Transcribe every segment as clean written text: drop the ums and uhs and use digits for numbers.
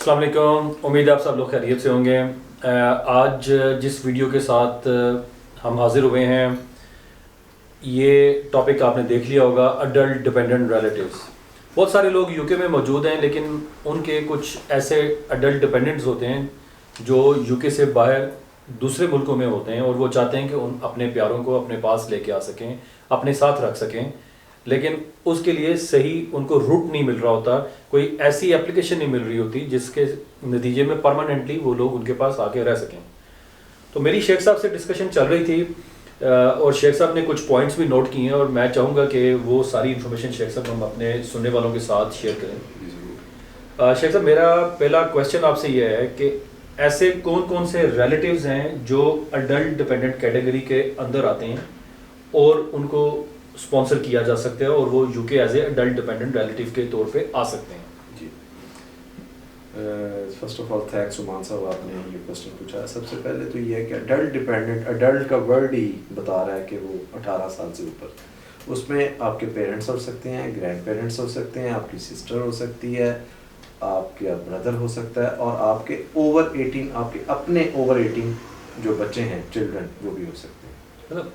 अस्सलाम वालेकुम। उम्मीद है आप सब लोग खैरियत से होंगे। आज जिस वीडियो के साथ हम हाजिर हुए हैं, ये टॉपिक आपने देख लिया होगा, अडल्ट डिपेंडेंट रिलेटिव्स। बहुत सारे लोग यूके में मौजूद हैं, लेकिन उनके कुछ ऐसे अडल्ट डिपेंडेंट्स होते हैं जो यूके से बाहर दूसरे मुल्कों में होते हैं और वो चाहते हैं कि उन अपने प्यारों को अपने पास लेके आ सकें, अपने साथ रख सकें, लेकिन उसके लिए सही उनको रूट नहीं मिल रहा होता, कोई ऐसी एप्लीकेशन नहीं मिल रही होती जिसके नतीजे में परमानेंटली वो लोग उनके पास आके रह सकें। तो मेरी शेख साहब से डिस्कशन चल रही थी और शेख साहब ने कुछ पॉइंट्स भी नोट किए हैं और मैं चाहूँगा कि वो सारी इन्फॉर्मेशन शेख साहब हम अपने सुनने वालों के साथ शेयर करें। शेख साहब, मेरा पहला क्वेश्चन आपसे ये है कि ऐसे कौन कौन से रिलेटिव्स हैं जो अडल्ट डिपेंडेंट कैटेगरी के अंदर आते हैं और उनको स्पॉन्सर किया जा सकता है और वो UK as a adult dependent relative के तौर पे आ सकते हैं? जी, first of all thanks Uman साहब, आपने ये क्वेश्चन पूछा। सबसे पहले तो ये है कि अडल्ट डिपेंडेंट, अडल्ट का वर्ड ही बता रहा है कि वो 18 साल से ऊपर, उसमें आपके पेरेंट्स हो सकते हैं, ग्रैंड पेरेंट्स हो सकते हैं, आपकी सिस्टर हो सकती है, आपके ब्रदर हो सकता है, और आपके ओवर 18, आपके अपने ओवर 18 जो बच्चे हैं, चिल्ड्रन, वो भी हो सकते हैं। मतलब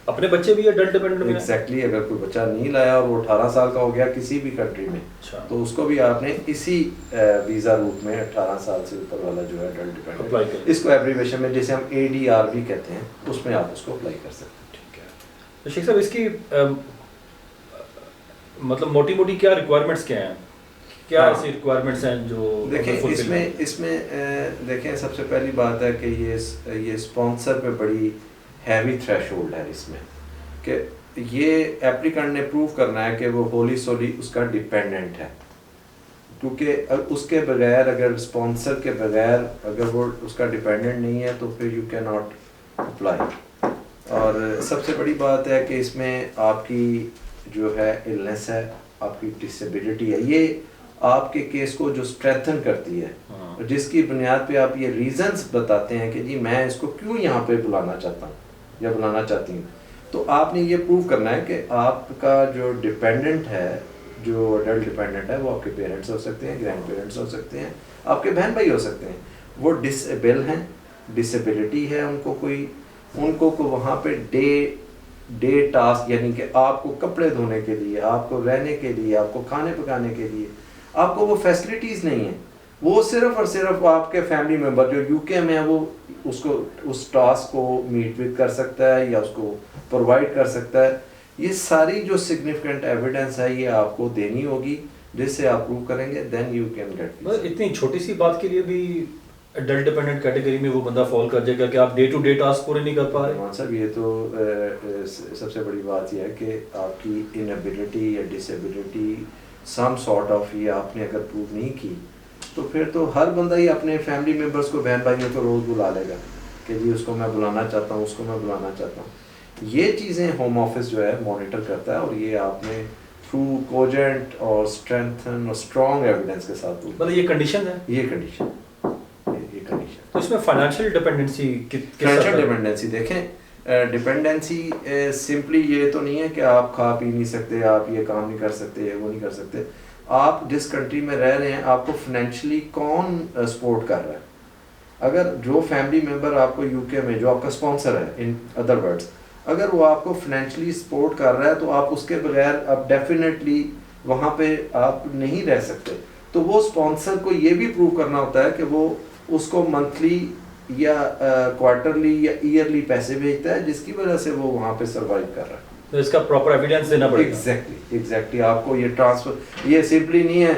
अपने बच्चे भी अडल्ट डिपेंडेंट में? एग्जैक्टली, अगर कोई बच्चा नहीं लाया और वो 18 साल का हो गया किसी भी कंट्री में, तो उसको भी आपने इसी वीज़ा रूट में 18 साल से ऊपर वाला जो है अडल्ट डिपेंडेंट, इसको एब्रीविएशन में जैसे हम ADR भी कहते हैं, उसमें आप उसको अप्लाई कर सकते हैं। ठीक है। तो शेख साहब, इसकी मतलब मोटी मोटी क्या रिक्वायरमेंट्स क्या हैं, क्या ऐसी रिक्वायरमेंट्स हैं जो देखें इसमें देखें, सबसे पहली बात है कि ये स्पॉन्सर पे बड़ी हैवी थ्रेशोल्ड है इसमें, कि ये एप्लीकेंट ने प्रूव करना है कि वो होली सोली उसका डिपेंडेंट है, क्योंकि उसके बगैर, अगर स्पॉन्सर के बगैर अगर वो उसका डिपेंडेंट नहीं है तो फिर यू कैन नॉट अप्लाई। और सबसे बड़ी बात है कि इसमें आपकी जो है इलनेस है, आपकी डिसेबिलिटी है, ये आपके केस को जो स्ट्रेंथन करती है, जिसकी बुनियाद पे आप ये रीजंस बताते हैं कि जी मैं इसको क्यों यहाँ पे बुलाना चाहता हूँ या बुलाना चाहती हूँ। तो आपने ये प्रूव करना है कि आपका जो डिपेंडेंट है, जो अडल्ट डिपेंडेंट है, वो आपके पेरेंट्स हो सकते हैं, ग्रैंड पेरेंट्स हो सकते हैं, आपके बहन भाई हो सकते हैं, वो डिसेबल हैं, डिसेबिलिटी है उनको, उनको को वहाँ पे डे टास्क, यानी कि आपको कपड़े धोने के लिए, आपको रहने के लिए, आपको खाने पकाने के लिए आपको वो फैसिलिटीज़ नहीं है। वो सिर्फ और सिर्फ आपके फैमिली मेम्बर जो यूके में है, वो उसको उस टास्क को मीट विद कर सकता है या उसको प्रोवाइड कर सकता है। ये सारी जो सिग्निफिकेंट एविडेंस है, ये आपको देनी होगी, जिससे आप प्रूव करेंगे, देन यू कैन गेट। इतनी छोटी सी बात के लिए भी अडल्ट डिपेंडेंट कैटेगरी में वो बंदा फॉल कर जाएगा कि आप डे टू डे टास्क पूरे नहीं कर पा रहे? हाँ सर, ये तो सबसे बड़ी बात यह है कि आपकी इनएबिलिटी या डिसेबिलिटी सम सॉर्ट ऑफ, ये आपने अगर प्रूव नहीं की तो फिर तो हर बंदा ही अपने फैमिली मेम्बर्स को, बहन भाइयों को रोज़ बुला लेगा कि जी उसको मैं बुलाना चाहता हूँ, उसको मैं बुलाना चाहता हूँ। ये चीज़ें होम ऑफिस जो है मॉनिटर करता है, और ये आपने थ्रू कोजेंट और स्ट्रेंथन और स्ट्रॉन्ग एविडेंस के साथ, मतलब ये कंडीशन है, ये कंडीशन। तो इसमें फाइनेंशियल डिपेंडेंसी देखें, डिपेंडेंसी सिंपली ये तो नहीं है कि आप खा पी नहीं सकते, आप ये काम नहीं कर सकते, वो नहीं कर सकते। आप जिस कंट्री में रह रहे हैं, आपको फाइनेंशियली कौन सपोर्ट कर रहा है। अगर जो फैमिली मेम्बर आपको यूके में, जो आपका स्पॉन्सर है, इन अदर वर्ड्स, अगर वो आपको फाइनेंशियली सपोर्ट कर रहा है, तो आप उसके बगैर अब डेफिनेटली वहाँ पे आप नहीं रह सकते। तो वो स्पॉन्सर को ये भी प्रूव करना होता है कि वो उसको मंथली या क्वार्टरली या ईयरली पैसे भेजता है, जिसकी वजह से वो वहाँ पे सर्वाइव कर रहा है। तो इसका प्रॉपर एविडेंस देना पड़ेगा। एग्जैक्टली आपको ये ट्रांसफर, ये सिंपली नहीं है।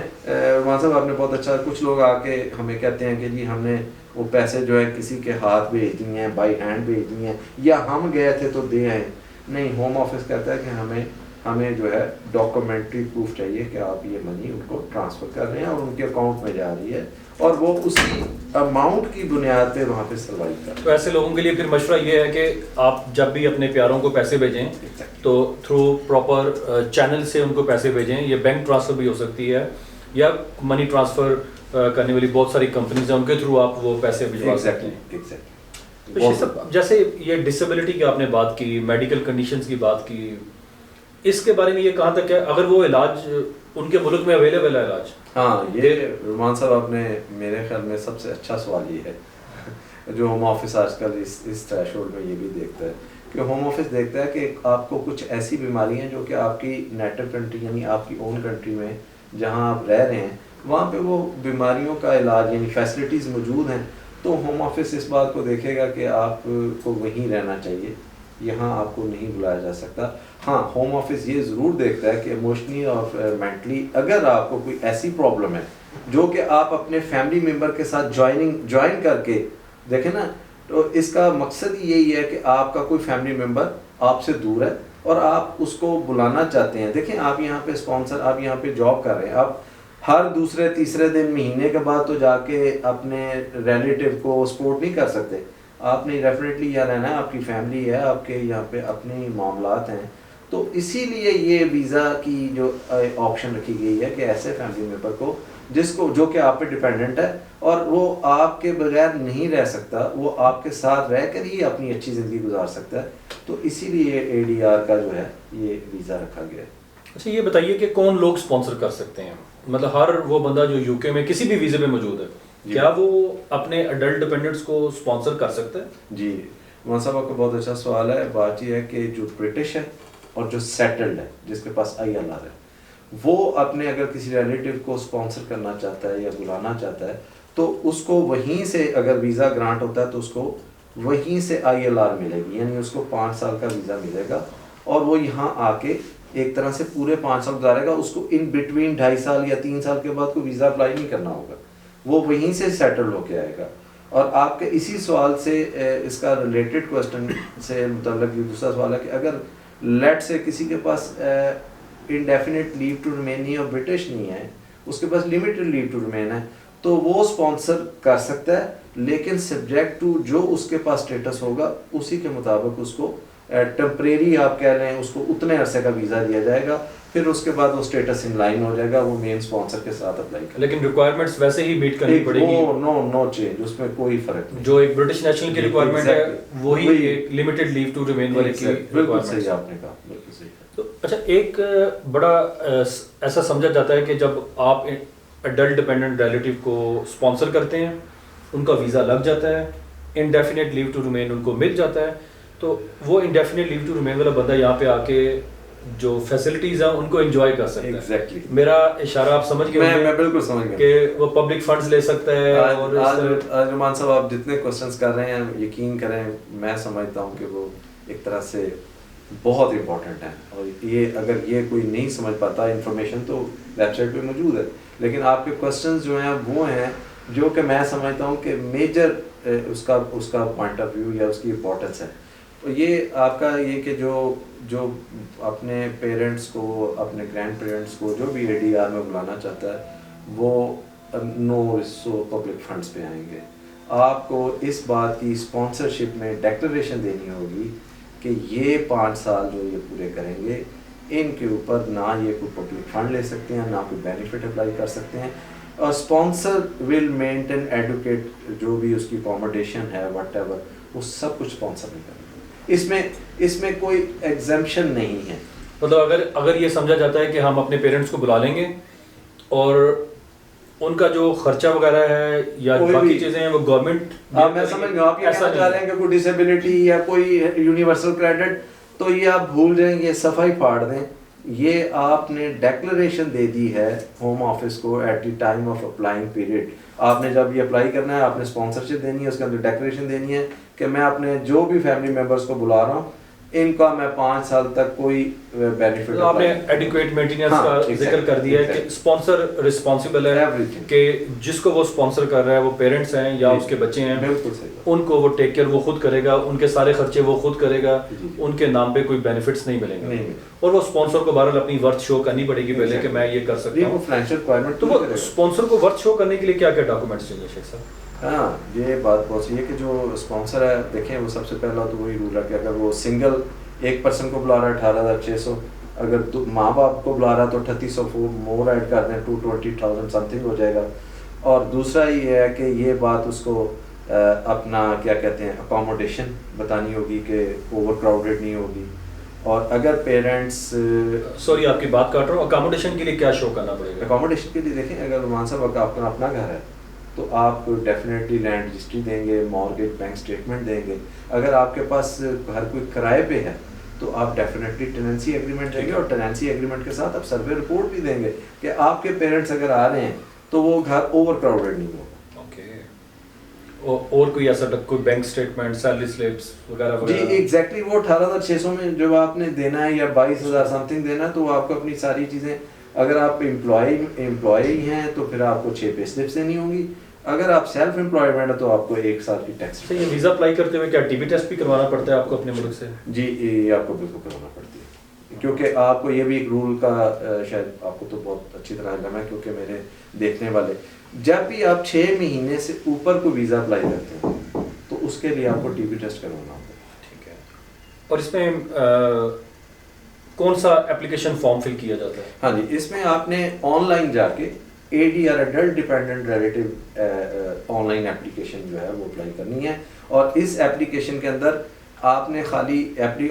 वहाँ साहब आपने बहुत अच्छा, कुछ लोग आके हमें कहते हैं कि जी हमने वो पैसे जो है किसी के हाथ भेज दिए हैं, बाई हैंड भेज दिए हैं, या हम गए थे तो दे आए। नहीं, होम ऑफिस कहता है कि हमें जो है डॉक्यूमेंट्री प्रूफ चाहिए कि आप ये मनी उनको ट्रांसफ़र कर रहे हैं और उनके अकाउंट में जा रही है, और वो उसी अमाउंट की बुनियाद पे वहाँ पे सर्वाइव कर रहे हैं। तो ऐसे लोगों के लिए फिर मशवरा ये है कि आप जब भी अपने प्यारों को पैसे भेजें तो थ्रू प्रॉपर चैनल से उनको पैसे भेजें। ये बैंक ट्रांसफ़र भी हो सकती है, या मनी ट्रांसफ़र करने वाली बहुत सारी कंपनीज हैं, उनके थ्रू आप वो पैसे भिजवा सकते हैं। तो जैसे ये डिसेबिलिटी की आपने बात की, मेडिकल कंडीशंस की बात की, इसके बारे में ये कहाँ तक है, अगर वो इलाज उनके मुल्क में अवेलेबल है इलाज? हाँ, ये रुमान साहब आपने मेरे ख्याल में सबसे अच्छा सवाल ये है जो होम ऑफिस आजकल इस थ्रेशोल्ड में ये भी देखता है कि होम ऑफिस देखता है कि आपको कुछ ऐसी बीमारी हैं जो कि आपकी नेटिव कंट्री यानी आपकी ओन कंट्री में जहाँ आप रह रहे हैं वहाँ पे वो बीमारियों का इलाज यानी फैसिलिटीज़ मौजूद हैं, तो होम ऑफिस इस बात को देखेगा कि आपको वहीं रहना चाहिए, यहाँ आपको नहीं बुलाया जा सकता। हाँ, होम ऑफिस ये ज़रूर देखता है कि इमोशनली और मेंटली अगर आपको कोई ऐसी प्रॉब्लम है जो कि आप अपने फैमिली मेम्बर के साथ ज्वाइन करके देखें ना, तो इसका मकसद ही यही है कि आपका कोई फैमिली मेम्बर आपसे दूर है और आप उसको बुलाना चाहते हैं। देखें, आप यहाँ पे स्पॉन्सर, आप यहाँ पे जॉब कर रहे हैं, आप हर दूसरे तीसरे दिन महीने के बाद तो जाके अपने रिलेटिव को सपोर्ट नहीं कर सकते। आपने डेफिनेटली यहाँ रहना है, आपकी फैमिली है, आपके यहाँ पे अपने मामलात हैं, तो इसीलिए ये वीज़ा की जो ऑप्शन रखी गई है कि ऐसे फैमिली मेम्बर को जो कि आप पे डिपेंडेंट है और वो आपके बगैर नहीं रह सकता, वो आपके साथ रह कर ही अपनी अच्छी ज़िंदगी गुजार सकता है, तो इसीलिए ADR का जो है ये वीज़ा रखा गया है। अच्छा, ये बताइए कि कौन लोग स्पॉन्सर कर सकते हैं, मतलब हर वो बंदा जो यूके में किसी भी वीज़े पे मौजूद है, क्या वो अपने अडल्ट डिपेंडेंट्स को स्पॉन्सर कर सकता है? जी, वहाँ साहब आपका बहुत अच्छा सवाल है। बात यह है कि जो ब्रिटिश है और जो सेटल्ड है, जिसके पास ILR है, वो अपने अगर किसी रिलेटिव को स्पॉन्सर करना चाहता है या बुलाना चाहता है तो उसको वहीं से, अगर वीज़ा ग्रांट होता है तो उसको वहीं से ILR मिलेगी, यानी उसको 5 साल का वीज़ा मिलेगा और वो यहाँ आके एक तरह से पूरे 5 साल गुजारेगा। उसको इन बिटवीन 2.5 साल या 3 साल के बाद कोई वीज़ा अप्लाई नहीं करना होगा, वो वहीं से सेटल होके आएगा। और आपके इसी सवाल से इसका रिलेटेड क्वेश्चन से मुतल्लिक़ ये दूसरा सवाल है कि अगर लेट से किसी के पास इंडेफिनिट लीव टू रिमेन नहीं और ब्रिटिश नहीं है, उसके पास लिमिटेड लीव टू रिमेन है, तो वो स्पॉन्सर कर सकता है, लेकिन सब्जेक्ट टू जो उसके पास स्टेटस होगा उसी के मुताबिक उसको टेम्परेरी आप कह लें, उसको उतने अरसे का वीज़ा दिया जाएगा, फिर उसके बाद वो स्टेटस इन लाइन हो जाएगा, वो मेन स्पॉन्सर के साथ अप्लाई करेगा। लेकिन रिक्वायरमेंट्स वैसे ही मीट करनी पड़ेगी? नो चेंज, उसमें कोई फर्क नहीं। जो एक ब्रिटिश नेशनल की रिक्वायरमेंट है वही एक लिमिटेड लीव टू रिमेन वाले की बिल्कुल सही आपने कहा, बिल्कुल सही। तो अच्छा, एक बड़ा ऐसा समझा जाता है कि जब आप अडल्ट डिपेंडेंट रिलेटिव को स्पॉन्सर करते हैं, उनका वीज़ा लग जाता है, इंडेफिनिट लीव टू रिमेन उनको मिल जाता है, तो वो इंडेफिनिट लीव टू रिमेन वाला बंदा यहाँ पे आके जो फैसिलिटीज हैं उनको एंजॉय कर सकता है। Exactly. मेरा इशारा आप समझ गए? मैं बिल्कुल समझ गया कि वो पब्लिक फंड्स ले सकता है। और आज रुमान साहब आप जितने क्वेश्चंस कर रहे हैं, यकीन करें मैं समझता हूँ कि वो एक तरह से बहुत इंपॉर्टेंट है, और ये अगर ये कोई नहीं समझ पाता इन्फॉर्मेशन तो वेबसाइट पे मौजूद है, लेकिन आपके क्वेश्चंस जो हैं वो हैं जो कि मैं समझता हूँ कि मेजर उसका पॉइंट ऑफ व्यू या उसकी इम्पोर्टेंस है। तो ये आपका ये कि जो अपने पेरेंट्स को, अपने ग्रैंड पेरेंट्स को जो भी ADR में बुलाना चाहता है वो नो रिसो पब्लिक फंड्स पे आएंगे। आपको इस बात की स्पॉन्सरशिप में डेक्लेरेशन देनी होगी कि ये 5 साल जो ये पूरे करेंगे, इनके ऊपर ना ये कोई पब्लिक फंड ले सकते हैं, ना कोई बेनिफिट अप्लाई कर सकते हैं, और स्पॉन्सर विल मेंटेन एडुकेट जो भी उसकी अकोमोडेशन है व्हाटएवर, वो सब कुछ स्पॉन्सर नहीं करेंगे। इसमें कोई एग्जेम्पशन नहीं है। मतलब अगर ये समझा जाता है कि हम अपने पेरेंट्स को बुला लेंगे और उनका जो खर्चा वगैरह है या बाकी चीजें हैं वो गवर्नमेंट, मैं समझ गया आप ये कहना चाह रहे हैं कि कोई डिसेबिलिटी या कोई यूनिवर्सल क्रेडिट, तो ये आप भूल जाएंगे, सफाई फाड़ दें। ये आपने डेक्लेरेशन दे दी है होम ऑफिस को at the time of applying period. आपने जब ये अप्लाई करना है, आपने स्पॉन्सरशिप देनी है, उसके अंदर डेक्लेरेशन देनी है कि मैं अपने जो भी फैमिली मेम्बर्स को बुला रहा हूँ, इनका मैं 5 साल तक कोई बेनिफिट, तो आपने एडिक्वेट मेंटेनेंस का जिक्र कर दिया है कि स्पॉन्सर रिस्पांसिबल है कि जिसको वो स्पॉन्सर कर रहा है वो पेरेंट्स हैं या उसके बच्चे हैं, बिल्कुल सही, उनको वो टेक केयर वो खुद करेगा, उनके सारे खर्चे वो खुद करेगा, उनके नाम पे कोई बेनिफिट्स नहीं मिलेंगे, और वो स्पॉन्सर को बहरहाल अपनी वर्थ शो करनी पड़ेगी पहले कि मैं ये कर सकता हूँ फाइनेंशियल रिक्वायरमेंट। तो वो स्पॉन्सर को वर्थ शो करने के लिए क्या क्या डॉक्यूमेंट्स चाहिए शेख साहब? हाँ, ये बात बहुत सही है कि जो स्पॉन्सर है, देखें वो सबसे पहला तो वही रूल है कि अगर वो सिंगल एक पर्सन को बुला रहा है 18,600, अगर माँ बाप को बुला रहा है तो 3,800 मोर ऐड कर दें, 220,000 समथिंग हो जाएगा। और दूसरा ये है कि ये बात उसको अपना क्या कहते हैं अकोमोडेशन बतानी होगी कि ओवर क्राउडेड नहीं होगी, और अगर पेरेंट्स सॉरी आपकी बात काट रहा हूँ, अकोमोडेशन के लिए क्या शो करना पड़ेगा? अकोमोडेशन के लिए देखें, अगर मान साहब आपका अपना घर है तो आप डेफिनेटली लैंड रजिस्ट्री देंगे, मॉर्गेज बैंक स्टेटमेंट देंगे। अगर आपके पास घर कोई किराए पे है तो आप डेफिनेटली टेनेंसी एग्रीमेंट देंगे, और टेनेंसी एग्रीमेंट के साथ आप सर्वे रिपोर्ट भी देंगे कि आपके पेरेंट्स अगर आ रहे हैं तो वो घर ओवर क्राउडेड नहीं होगा। ओके। और कोई ऐसा कोई बैंक स्टेटमेंट, सैलरी स्लिप्स वगैरह जी एग्जैक्टली वो 18,600 में जब आपने देना है या 22,000 समथिंग देना है, तो आपको अपनी सारी चीज़ें, अगर आप एम्प्लॉय हैं तो फिर आपको 6 पे स्लिप्स देनी होंगी, अगर आप सेल्फ एम्प्लॉयमेंट है तो आपको 1 साल की टैक्स। ये वीज़ा अप्लाई करते हुए क्या टीबी टेस्ट भी करवाना पड़ता है आपको अपने मुल्क से? जी ये आपको बिल्कुल करवाना पड़ती है, क्योंकि आपको ये भी एक रूल का शायद आपको तो बहुत अच्छी तरह इल्म है, क्योंकि मेरे देखने वाले, जब भी आप 6 महीने से ऊपर को वीज़ा अप्लाई करते हैं तो उसके लिए आपको टीबी टेस्ट करवाना होता है। ठीक है। और इसमें कौन सा एप्लीकेशन फॉर्म फिल किया जाता है? हाँ जी, इसमें आपने ऑनलाइन जाके ADR adult dependent relative online application जो है वो अप्लाई करनी है, और इस एप्लीकेशन के अंदर आपने खाली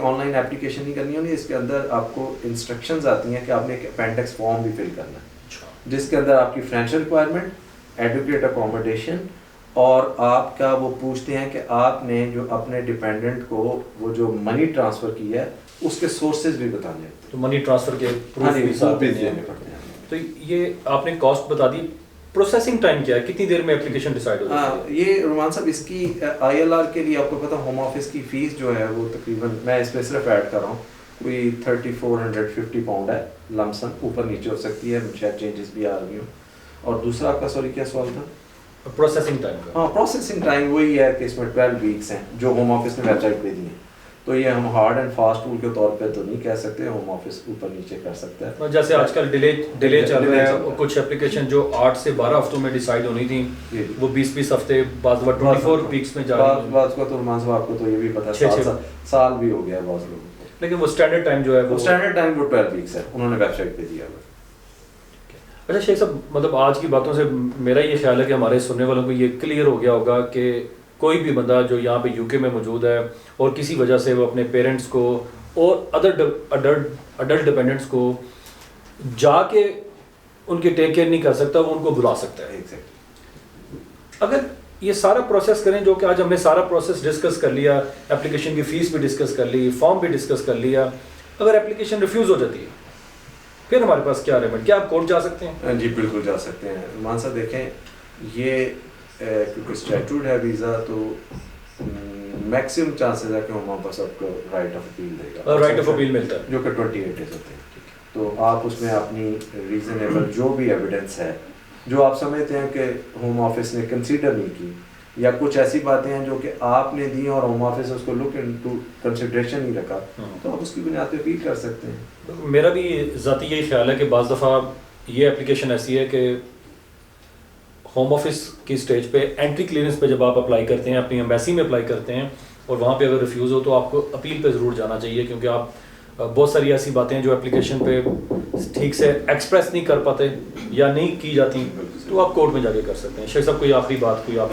ऑनलाइन एप्लीकेशन नहीं करनी होगी, इसके अंदर आपको इंस्ट्रक्शंस आती हैं कि आपने एक अपेंडिक्स फॉर्म भी फिल करना है, जिसके अंदर आपकी फाइनेंशियल रिक्वायरमेंट, एडुकेट अकोमोडेशन, और आपका वो पूछते हैं कि आपने जो अपने डिपेंडेंट को वो जो मनी ट्रांसफ़र की है उसके सोर्सेज भी बताने हैं, तो मनी ट्रांसफ़र के प्रूफ भी साथ देने पड़ते हैं। तो ये आपने कॉस्ट बता दी, प्रोसेसिंग टाइम क्या है, कितनी देर में एप्लीकेशन डिसाइड हो जाती है? ये रुमान साहब इसकी ILR के लिए आपको पता होम ऑफिस की फ़ीस जो है वो तकरीबन, मैं इस पर सिर्फ ऐड कर रहा हूँ, कोई 3450 पाउंड है लमसम, ऊपर नीचे हो सकती है, शायद चेंजेस भी आ रही हो। और दूसरा आपका सॉरी क्या सवाल था? प्रोसेसिंग टाइम का। हाँ, प्रोसेसिंग टाइम वही है कि इसमें 12 वीक्स हैं जो होम ऑफिस ने वेबसाइट पे दी हैं, तो ये हम हार्ड एंड फास्ट रूल के तौर पे तो नहीं कह सकते, होम ऑफिस ऊपर नीचे कर सकता है। जैसे आजकल डिले चल रहा है, कुछ एप्लीकेशन जो 8 से 12 हफ्तों में डिसाइड होनी थी वो 20-20 हफ्ते बाद 24 वीक्स में जा रही है। बात को तो रुमान साहब आपको तो ये भी पता है, साल भी हो गया बहुत लोगों को, लेकिन वो स्टैंडर्ड टाइम जो है वो स्टैंडर्ड टाइम वो 12 वीक्स है, उन्होंने वेबसाइट पे दिया है। अच्छा शेख साहब, मतलब आज की बातों से मेरा ये ख्याल है कि हमारे सुनने वालों को ये क्लियर हो गया होगा कि कोई भी बंदा जो यहाँ पे यूके में मौजूद है और किसी वजह से वो अपने पेरेंट्स को और अदर अडल्ट डिपेंडेंट्स को जाके उनकी टेक केयर नहीं कर सकता, वो उनको बुला सकता है। अगर ये सारा प्रोसेस करें जो कि आज हमने सारा प्रोसेस डिस्कस कर लिया, एप्लीकेशन की फ़ीस भी डिस्कस कर ली, फॉर्म भी डिस्कस कर लिया, अगर एप्लीकेशन रिफ्यूज़ हो जाती है फिर हमारे पास क्या रेमेडी, क्या आप कोर्ट जा सकते हैं? जी बिल्कुल जा सकते हैं। मान साहब देखें, ये क्योंकि स्टैट्यूट है वीज़ा, तो मैक्सिमम चांसेस है कि हम वापस आपको राइट ऑफ अपील देगा, राइट ऑफ अपील मिलता है, जो कि 28 डेज होते हैं। तो आप उसमें अपनी रीज़नेबल जो भी एविडेंस है जो आप समझते हैं कि होम ऑफिस ने कंसीडर नहीं की, या कुछ ऐसी बातें हैं जो कि आपने दी और होम ऑफिस उसको लुक इनटू कंसिडरेशन नहीं रखा, तो आप उसकी बुनियाद पे अपील कर सकते हैं। मेरा भी ज़ाती यही ख्याल है कि बाज़ दफ़ा ये एप्लीकेशन ऐसी है कि होम ऑफिस की स्टेज पे एंट्री क्लियरेंस पे जब आप अप्लाई करते हैं, अपनी एम्बेसी में अप्लाई करते हैं और वहाँ पे अगर रिफ्यूज़ हो तो आपको अपील पे ज़रूर जाना चाहिए, क्योंकि आप बहुत सारी ऐसी बातें हैं जो एप्लीकेशन पे ठीक से एक्सप्रेस नहीं कर पाते या नहीं की जाती, तो आप कोर्ट में जाके कर सकते हैं। शेख साहब कोई आखिरी बात कोई आप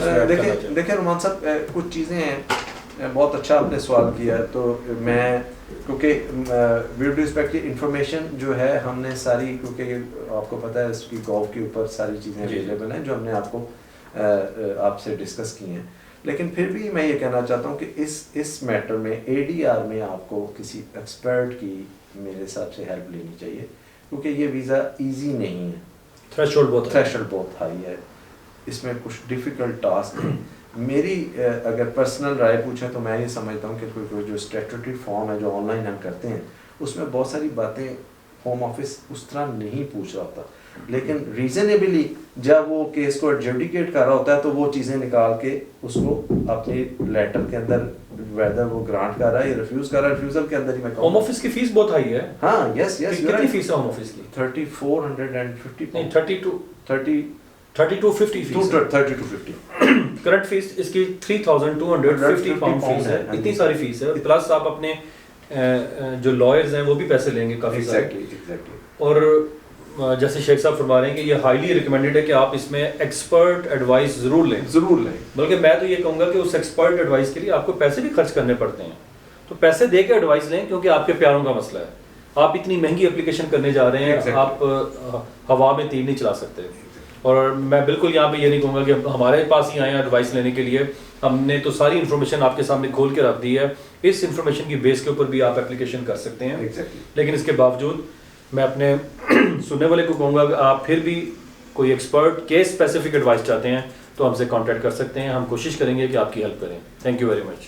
देखें रुमान साहब, कुछ चीज़ें हैं, बहुत अच्छा आपने सवाल किया, तो मैं क्योंकि विद रिस्पेक्ट इन्फॉर्मेशन जो है हमने सारी, क्योंकि आपको पता है इसकी गॉव के ऊपर सारी चीज़ें अवेलेबल हैं जो हमने आपको आपसे डिस्कस की हैं, लेकिन फिर भी मैं ये कहना चाहता हूँ कि इस मैटर में ADR में आपको किसी एक्सपर्ट की मेरे हिसाब से हेल्प लेनी चाहिए, क्योंकि ये वीज़ा ईजी नहीं है, थ्रेशोल्ड बहुत हाई है, इसमें कुछ डिफ़िकल्ट टास्क हैं। मेरी अगर पर्सनल राय पूछें तो मैं ये समझता हूँ कि कोई जो स्टैट्यूटरी फॉर्म है जो ऑनलाइन हम करते हैं उसमें बहुत सारी बातें होम ऑफिस उस तरह नहीं पूछ रहा होता, लेकिन रीजनेबली जब वो केस को एडजुडिकेट कर रहा होता है तो वो चीज़ें निकाल के उसको अपने लेटर के अंदर वेदर वो ग्रांट कर रहा है या रिफ्यूज कर रहा है, रिफ्यूजल के अंदर ही मैं होम ऑफिस की फीस बहुत हाई है। हाँ यस कितनी फीस है होम ऑफिस की? 3450 नहीं 3250 करंट फीस इसकी 3250 पाउंड फीस है, इतनी सारी फीस है, प्लस आप अपने जो लॉयर्स हैं वो भी पैसे लेंगे काफ़ी सारे। और जैसे शेख साहब फरमा रहे हैं कि ये हाईली रिकमेंडेड है कि आप इसमें एक्सपर्ट एडवाइस ज़रूर लें, बल्कि मैं तो ये कहूँगा कि उस एक्सपर्ट एडवाइस के लिए आपको पैसे भी खर्च करने पड़ते हैं, तो पैसे दे के एडवाइस लें, क्योंकि आपके प्यारों का मसला है। आप इतनी महंगी एप्लीकेशन करने जा रहे हैं, आप हवा में तीर नहीं चला सकते। और मैं बिल्कुल यहाँ पे ये नहीं कहूँगा कि हमारे पास ही आए हैं एडवाइस लेने के लिए। हमने तो सारी इन्फॉर्मेशन आपके सामने खोल के रख दी है, इस इन्फॉर्मेशन की बेस के ऊपर भी आप एप्लीकेशन कर सकते हैं। लेकिन इसके बावजूद मैं अपने सुनने वाले को कहूँगा कि आप फिर भी कोई एक्सपर्ट केस स्पेसिफिक एडवाइस चाहते हैं तो हमसे कांटेक्ट कर सकते हैं। हम कोशिश करेंगे कि आपकी हेल्प करें। Thank you very much.